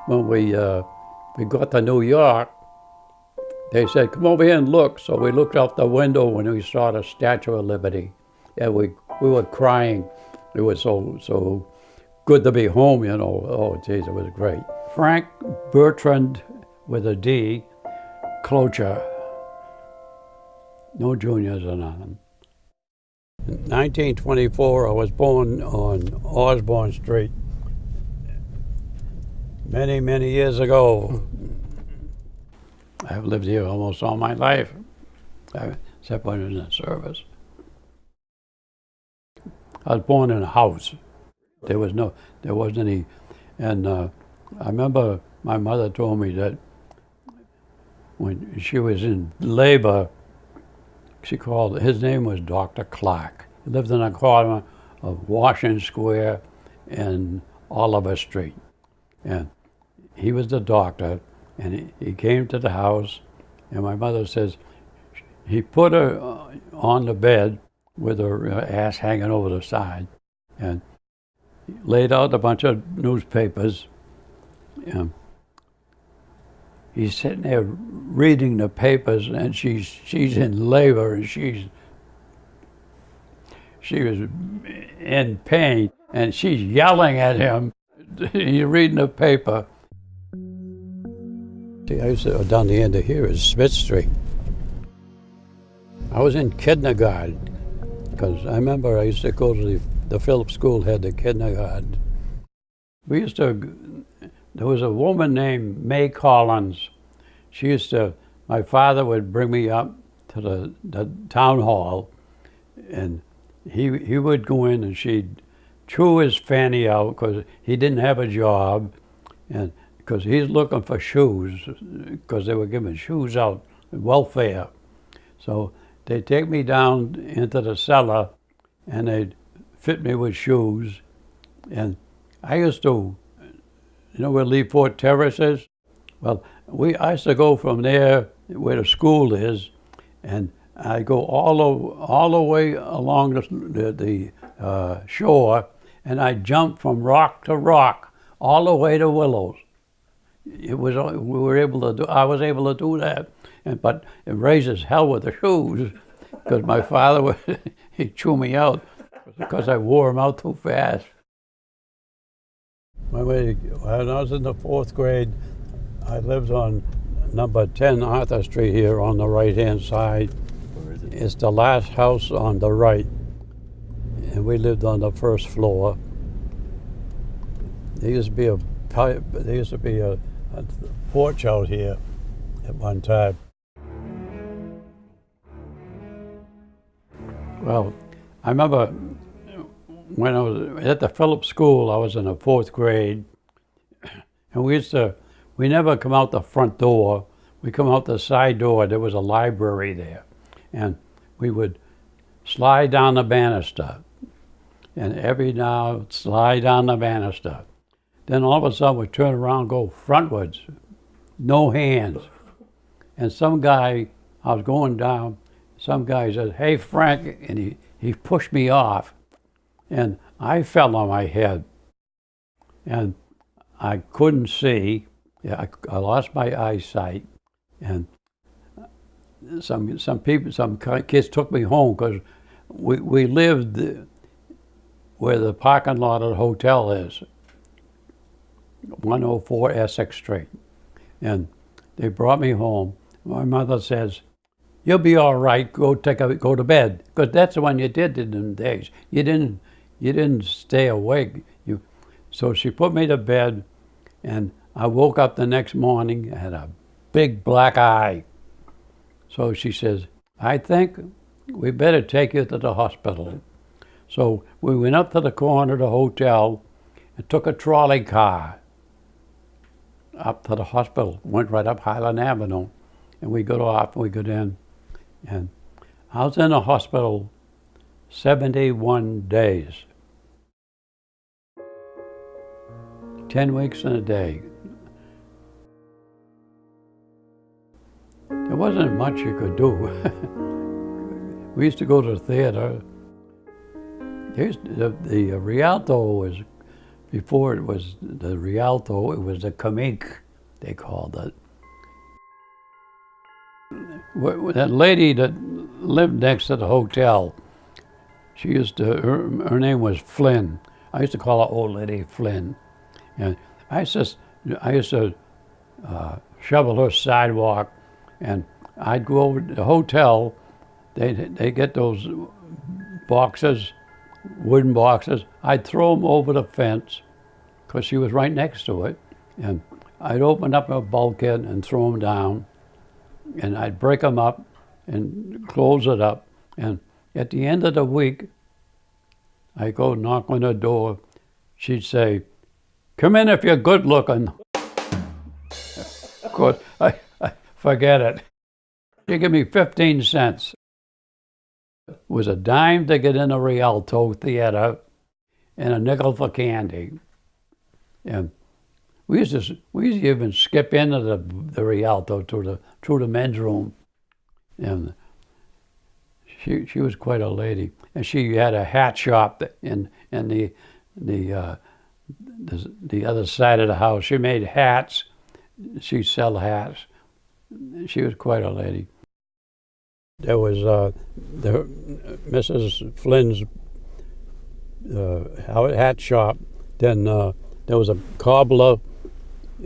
when we got to New York, they said, "Come over here and look." So we looked out the window when we saw the Statue of Liberty, and we were crying. It was so good to be home, you know. Oh, geez, it was great. Frank Bertrand with a D, Clocher. No juniors or nothing. In 1924, I was born on Osborne Street. Many, many years ago. I've lived here almost all my life, except when I was in the service. I was born in a house. There wasn't any, and I remember my mother told me that when she was in labor, his name was Dr. Clark. He lived in a corner of Washington Square and Oliver Street. And he was the doctor, and he came to the house, and my mother says, he put her on the bed with her ass hanging over the side, and laid out a bunch of newspapers. He's sitting there reading the papers, and she's in labor, and she was in pain, and she's yelling at him. He's reading the paper. See, I used to go down the end of here is Smith Street. I was in kindergarten, because I remember I used to go to the Phillips School, had the kindergarten. There was a woman named May Collins. My father would bring me up to the town hall, and he would go in, and she'd chew his fanny out because he didn't have a job, and because he's looking for shoes, because they were giving shoes out, welfare. So they'd take me down into the cellar, and they'd fit me with shoes. And I used to, you know where Leafort Terrace is? Well, I used to go from there where the school is, and I go all the way along the shore, and I jump from rock to rock all the way to Willows. I was able to do that, but it raises hell with the shoes, because my father he'd chew me out because I wore them out too fast. When I was in the 4th grade, I lived on number 10 Arthur Street here on the right-hand side. Where is it? It's the last house on the right, and we lived on the 1st floor. There used to be a porch out here at one time. Well, I remember when I was at the Phillips School, I was in the 4th grade, and we never come out the front door. We come out the side door. There was a library there, and we would slide down the banister, and every now slide down the banister. Then all of a sudden we turn around and go frontwards, no hands. And some guy, I was going down, some guy said, "Hey, Frank," and he pushed me off, and I fell on my head, and I couldn't see. I lost my eyesight, and some kids took me home, because we lived where the parking lot of the hotel is, 104 Essex Street, and they brought me home. My mother says, "You'll be all right. Go to bed," because that's when you did in them days. You didn't stay awake. So she put me to bed, and I woke up the next morning. I had a big black eye. So she says, "I think we better take you to the hospital." So we went up to the corner of the hotel and took a trolley car up to the hospital. Went right up Highland Avenue, and we got off and we got in. And I was in the hospital 71 days. 10 weeks and a day. There wasn't much you could do. We used to go to the theater. The Rialto was, before it was the Rialto, it was the Comique, they called it. That lady that lived next to the hotel, she used to, her name was Flynn. I used to call her Old Lady Flynn. And I used to shovel her sidewalk, and I'd go over to the hotel. They get those boxes, wooden boxes. I'd throw them over the fence because she was right next to it, and I'd open up a bulkhead and throw them down, and I'd break them up and close it up. And at the end of the week, I go knock on her door. She'd say, "Come in if you're good looking." Of course, I forget it. She'd give me 15 cents. It was a dime to get in a Rialto theater and a nickel for candy. And we used to even skip into the Rialto through the men's room. And she was quite a lady. And she had a hat shop in the other side of the house. She made hats. She'd sell hats. She was quite a lady. There was Mrs. Flynn's hat shop. Then there was a cobbler,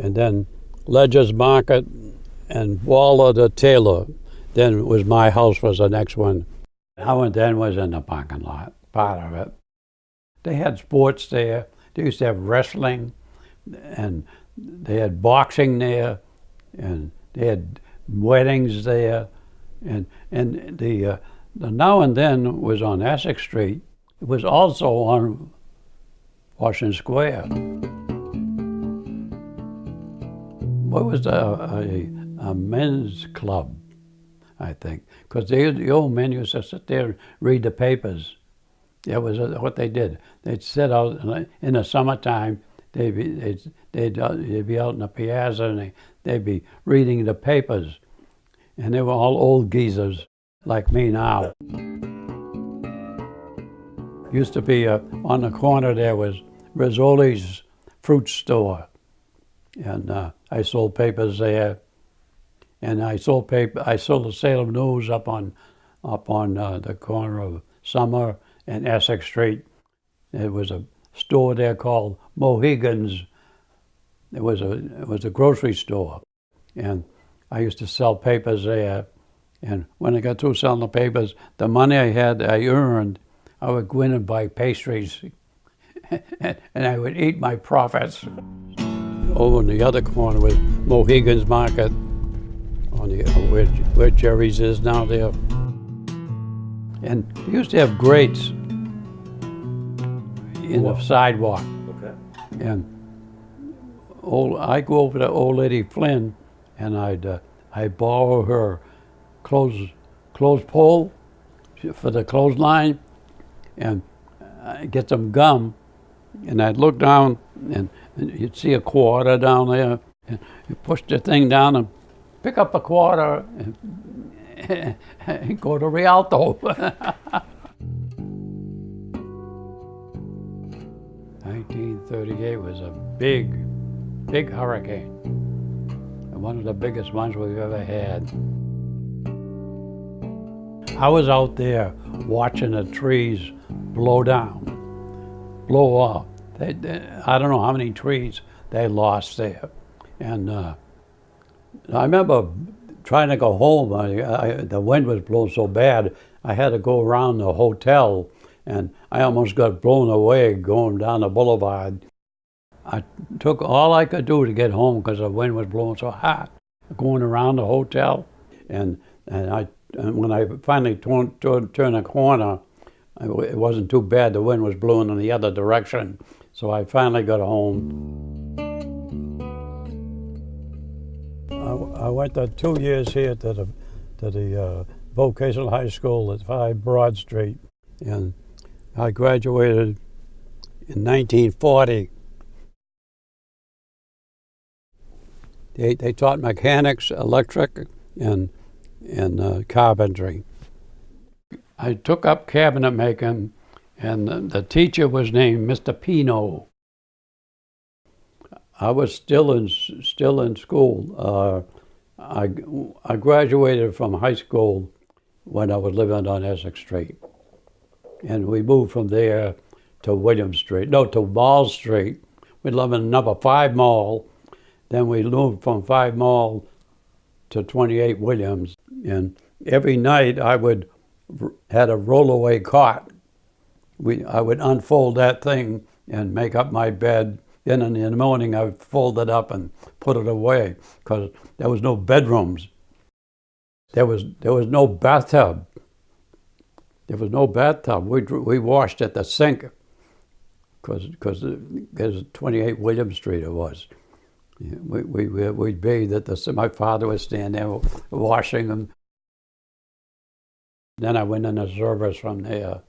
and then Ledger's Market, and Waller the tailor. Then my house was the next one. Howard then was in the parking lot, part of it. They had sports there. They used to have wrestling, and they had boxing there, and they had weddings there. And the Now and Then was on Essex Street. It was also on Washington Square. What was a men's club, I think, because the old men used to sit there and read the papers. That was what they did. They'd sit out in the summertime. They'd be out in the piazza, and they'd be reading the papers. And they were all old geezers like me now. Used to be on the corner there was Rizzoli's fruit store, and I sold papers there. And I sold the Salem News up on the corner of Summer and Essex Street. There was a store there called Mohegan's. It was a grocery store, and I used to sell papers there. And when I got through selling the papers, the money I earned, I would go in and buy pastries, and I would eat my profits. Over in the other corner was Mohegan's Market, on where Jerry's is now there. And they used to have grates in the sidewalk. Okay. And I go over to Old Lady Flynn, and I'd borrow her clothes pole for the clothesline, and I'd get some gum, and I'd look down, and you'd see a quarter down there, and you push the thing down and pick up a quarter and go to Rialto. 1938 was a big hurricane, and one of the biggest ones we've ever had. I was out there watching the trees blow off. I don't know how many trees they lost there. And I remember trying to go home. The wind was blowing so bad, I had to go around the hotel, and I almost got blown away going down the boulevard. I took all I could do to get home because the wind was blowing so hot, going around the hotel. And when I finally turned a corner, it wasn't too bad. The wind was blowing in the other direction, so I finally got home. I went 2 years here to the vocational high school at 5 Broad Street, and I graduated in 1940. They taught mechanics, electric, and carpentry. I took up cabinet making, and the teacher was named Mr. Pino. I was still in school. I graduated from high school when I was living on Essex Street, and we moved from there to William Street. No, to Mall Street. We lived in number 5 Mall. Then we moved from 5 Mall to 28 Williams. And every night I would had a rollaway cot. I would unfold that thing and make up my bed. Then in the morning I would fold it up and put it away because there was no bedrooms. There was no bathtub. There was no bathtub. We washed at the sink because 28 William Street it was. We bathed at the. My father would stand there washing them. Then I went in the service from there.